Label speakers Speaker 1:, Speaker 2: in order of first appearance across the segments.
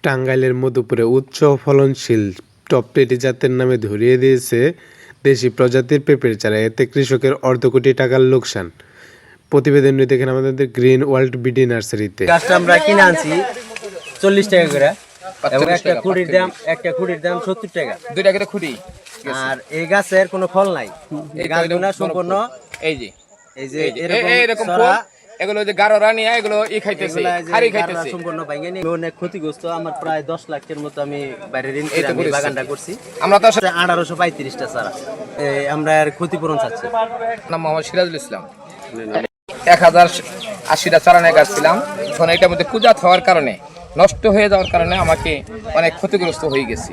Speaker 1: টাঙ্গাইলের মধুপুরে উচ্চ ফলনশীল টপটেটি জাতের নামে ধরিয়ে দিয়েছে দেশি প্রজাতির পেঁপের চারা। এতে কৃষকের অর্ধ কোটি টাকার লোকসান। প্রতিবেদনটি দেখেন আমাদের গ্রিন ওয়ার্ল্ড বিডি নার্সারিতে।
Speaker 2: গাছটা আমরা কিনে আনছি 40 টাকা করে, এবং একটা খুঁটির দাম 70 টাকা,
Speaker 3: 2 টাকা করে খুঁটি।
Speaker 2: আর এই গাছের কোনো ফল নাই। এই গাছগুলো সম্পূর্ণ
Speaker 3: এই যে
Speaker 2: এরকম
Speaker 3: এগুলো যে গারোরা নিয়ে এগুলো খাইতেছে, খারি খাইতেছে,
Speaker 2: সম্পূর্ণ ভাঙে নিয়ে অনেক ক্ষতিগ্রস্ত। আমার প্রায় 10 লাখের মতো আমি বাইরে ঋণ করে আমি বাগানটা করছি।
Speaker 3: আমরা তো
Speaker 2: 1835টা চারা আমরা এর ক্ষতিপূরণ চাচ্ছি।
Speaker 3: নাম মোহাম্মদ সিরাজুল ইসলাম। 1080টা চারা নিয়ে গাছছিলাম। এখন এটার মধ্যে পূজাত হওয়ার কারণে, নষ্ট হয়ে যাওয়ার কারণে আমাকে অনেক ক্ষতিগ্রস্ত হয়ে গেছি।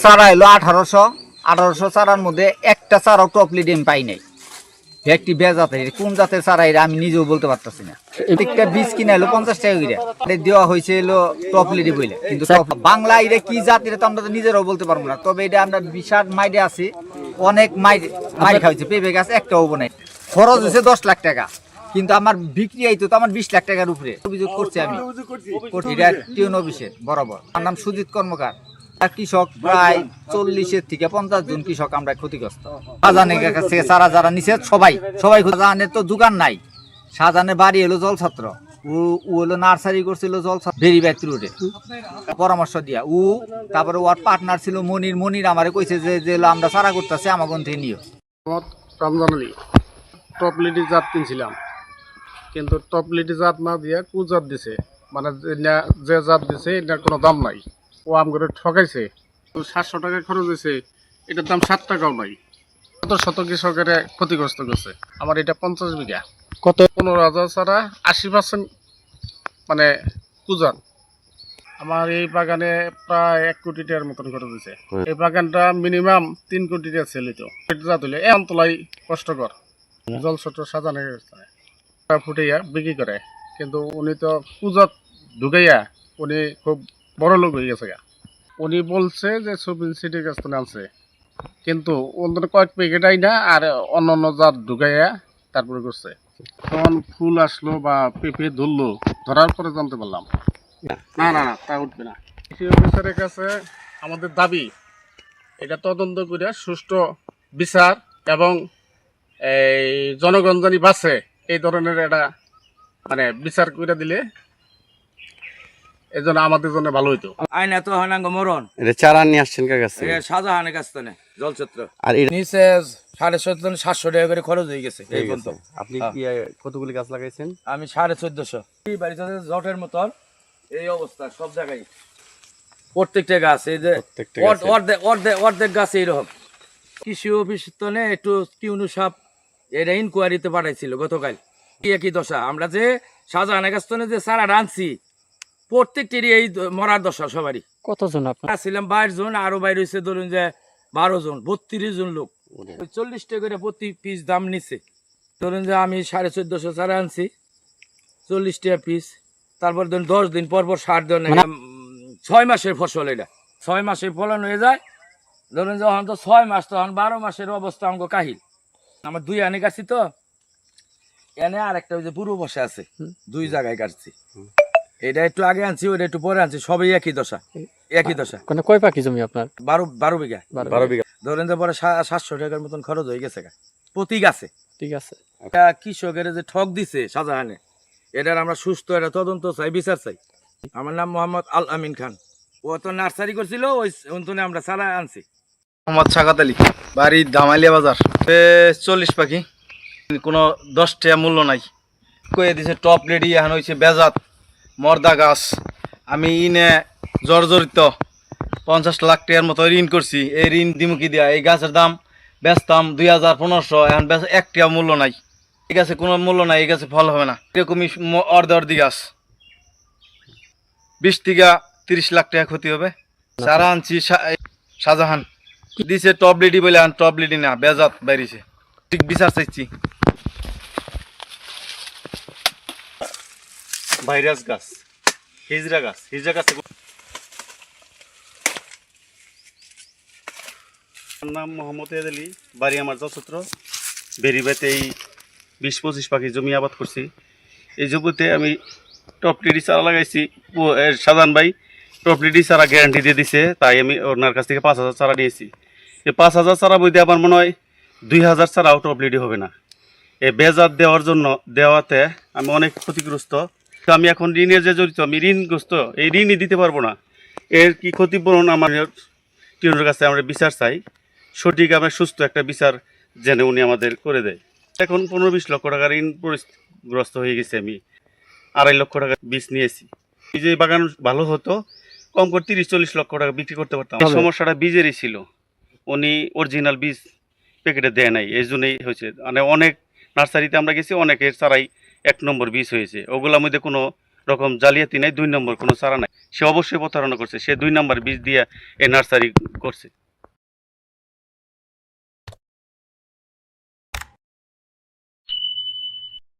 Speaker 4: চারা এলো 1800 চারার মধ্যে একটা চারাও টপলি ডিম পাই নাই। একটি বেজাতের কোন জাতের চারা এরা আমি নিজেও বলতে পারতেছি না। একটা বীজ কিনে এলো 50 টাকা করে দেওয়া হয়েছে এলো টপলিডি বলে, কিন্তু বাংলা এটা কি জাত এটা তো আমরা তো নিজেরাও বলতে পারবো না। তবে এটা আমরা বিশাল মাইডে আছি, অনেক মাইর খাইছে। পেঁপে গাছ একটা হবো নাই, খরচ হয়েছে 10 লাখ টাকা, কিন্তু আমার বিক্রি আইতো তো আমার 20 লাখ টাকার উপরে। অভিযোগ করছি আমি এটা টিউন অফিসে বরাবর। আমার নাম সুজিত কর্মকার। কৃষক প্রায় 40 থেকে 50 জন কৃষক আমরা ক্ষতিগ্রস্ত। শাহজাহানের কাছে চারা যারা নিছে সবাই শাহজাহানের তো দোকান নাই। শাহজাহানের বাড়ি হলো জলছত্র, ও হলো নার্সারি করছিল জলছত্র ভেরিবাইত রোডে। পরামর্শ দিয়া তারপরে ওর পার্টনার ছিল মনির আমারে কইছে যে আমরা চারা করতেছি আমার গ্রন্থে নিও।
Speaker 5: রমজান আলী টপলিডি জাত কিনছিলাম, কিন্তু টপলিডি জাত না দিয়ে কুজাত দিছে। মানে যে জাত দিছে এটার কোনো দাম নাই। ও আম করে ঠকাইছে। 700 টাকা খরচ হয়েছে, এটার দাম 7 টাকাও নাই। শত কৃষকের ক্ষতিগ্রস্ত করছে। আমার এটা 50 বিঘা, কত 15,000 ছাড়া 80% মানে কুজাত। আমার এই বাগানে প্রায় 1 কোটি টাকার মতন খরচ হয়েছে। এই বাগানটা মিনিমাম 3 কোটি টাকা সেলিত। জাত হইলে এখন তোলাই কষ্টকর। জলছত্র সাজানো ফুটাইয়া বিক্রি করে, কিন্তু উনি তো কুজাত ঢুকাইয়া উনি খুব বড় লোক হয়ে গেছে। উনি বলছে যে সুবিন সিটি গাছ তো আনছে, কিন্তু অন্য কয়েক প্যাকেট আইনা আর অন্য জাত ঢুকাইয়া তারপরে করছে। তখন ফুল আসলো বা পেঁপে ধরলো, ধরার পরে জানতে পারলাম না তা উঠবে না। কৃষি অফিসারের কাছে আমাদের দাবি এটা তদন্ত করে সুষ্ঠু বিচার এবং এই জনগণ জানি বাঁচে এই ধরনের একটা মানে বিচার করে দিলে এজন্য আমাদের জন্য ভালো হইতো।
Speaker 2: আইনা তো হয় না মরণ।
Speaker 6: এটা চারা নিয়ে আসছেন কার কাছে?
Speaker 2: শাহজাহানের কাছ থেকে জলছত্র।
Speaker 6: আর
Speaker 3: নিচে 750 টাকা করে খরচ হয়ে গেছে এই পর্যন্ত।
Speaker 6: আপনি কি কতগুলি গাছ লাগাইছেন?
Speaker 3: আমি 1450। এই বাড়িতে জটের মতন এই অবস্থা সব জায়গায়, প্রত্যেকটা গাছ এই যে অর্ধেক গাছ এইরকম। কৃষি অফিস তো একটু কিউনু সাপ এটা ইনকোয়ারিতে পাঠাইছিল গতকাল। কি দশা, আমরা যে শাহজাহানের কাছ থেকে যে চারা আনছি প্রত্যেকটিরই এই মরার দশা সবারই।
Speaker 7: কতজন আপনার
Speaker 3: ছিলাম 22 জন, আরো বাইরে হয়েছে ধরুন যে 12 জন, 32 জন লোক। 40 টাকা করে প্রতি পিস দাম নিচ্ছে। ধরুন যে আমি 1450 চারা আনছি, 40 টাকা পিস। তারপর ধরুন 10 দিন পর সার দেন। 6 মাসের ফসল, এটা 6 মাসের ফলন হয়ে যায়। ধরুন যখন তো 6 মাস, তখন 12 মাসের অবস্থা আমাকে কাহিল। আমার 2 আনে কাটছি তো, এনে আর একটা ওই যে পুরো বসে আছে, 2 জায়গায় কাটছি। এটা একটু আগে আনছি, ওটা একটু পরে আনছি, সবই একই দশা।
Speaker 7: কয় পাখি জমি আপনার?
Speaker 3: 12 বিঘা।
Speaker 6: 12 বিঘা।
Speaker 3: ধরেন যে পরে 700 টাকার মতন খরচ হয়ে গেছে প্রতি গাছে।
Speaker 7: ঠিক আছে,
Speaker 3: কৃষকের যে ঠক দিছে শাহজাহানে, এটার আমরা সুস্থ একটা তদন্ত চাই, বিচার চাই। আমার নাম মোহাম্মদ আল আমিন খান। ও তো নার্সারি করছিল, ওই অন্তনে আমরা চারা আনছি।
Speaker 8: মোহাম্মদ সাকাত আলী, বাড়ি দামালিয়া বাজার। 40 পাখি, কোনো 10 টাকা মূল্য নাই। কয়ে দিছে টপ রেডি, এখন হয়েছে বেজাত মর্দা গাছ। আমি ইনে জর্জরিত 50 লাখ টাকার মতো ঋণ করছি। এই ঋণ দিমুকি দিয়া এই গাছের দাম বেচতাম 2500, এখন বেচ 1 টাকা মূল্য নাই। এই গাছে কোনো মূল্য নাই, এই গাছে ফল হবে না। এরকমই অর্ধি গাছ 20 থেকে 30 লাখ টাকা ক্ষতি হবে। চারা আনছি শাহজাহান দিছে টপ রেডি বলে, এখন টপ রেডি না, বেজাত বাইরেছে। ঠিক বিচার চাইছি।
Speaker 9: ভাইরাস গাছ, হিজড়া গাছ। নাম মোহাম্মদ আলী, বাড়ি আমার জলছত্র বেরিবাইতে। এই 20-25 পাখি জমি আবাদ করছি। এই জমিতে আমি টপ রেডি চারা লাগাইছি। শাহজাহান ভাই প্রপার্টি চারা গ্যারান্টি দিয়ে দিছে, তাই আমি ওনার কাছ থেকে 5,000 চারা নিয়েছি। এই 5,000 চারা বইতে আমার মনে হয় 2,000 চারাও টপলিডি হবে না। এই বেজাত দেওয়াতে আমি অনেক ক্ষতিগ্রস্ত। তো আমি এখন ঋণের যে জড়িত, আমি ঋণগ্রস্ত, এই ঋণই দিতে পারবো না। এর কি ক্ষতিপূরণ আমার টিউনের কাছে আমরা বিচার চাই, সঠিক আমরা সুস্থ একটা বিচার যেন উনি আমাদের করে দেয়। এখন 15-20 লক্ষ টাকা ঋণ গ্রস্ত হয়ে গেছে। আমি 2.5 লক্ষ টাকা বীজ নিয়েছি। এই যে বাগান ভালো হতো, কম করে 30-40 লক্ষ টাকা বিক্রি করতে পারতাম। এই সমস্যাটা বীজেরই ছিল, উনি অরিজিনাল বীজ প্যাকেটে দেয় নাই, এই জন্যই হয়েছে। মানে অনেক নার্সারিতে আমরা গেছি, অনেকের চারাই 1 নম্বর বীজ হয়েছে, ওগুলোর মধ্যে কোনো রকম জালিয়াতি নাই, 2 নম্বর কোনো চারা নাই। সে অবশ্যই প্রতারণা করছে, সে 2 নম্বর বীজ দিয়ে এই নার্সারি করছে।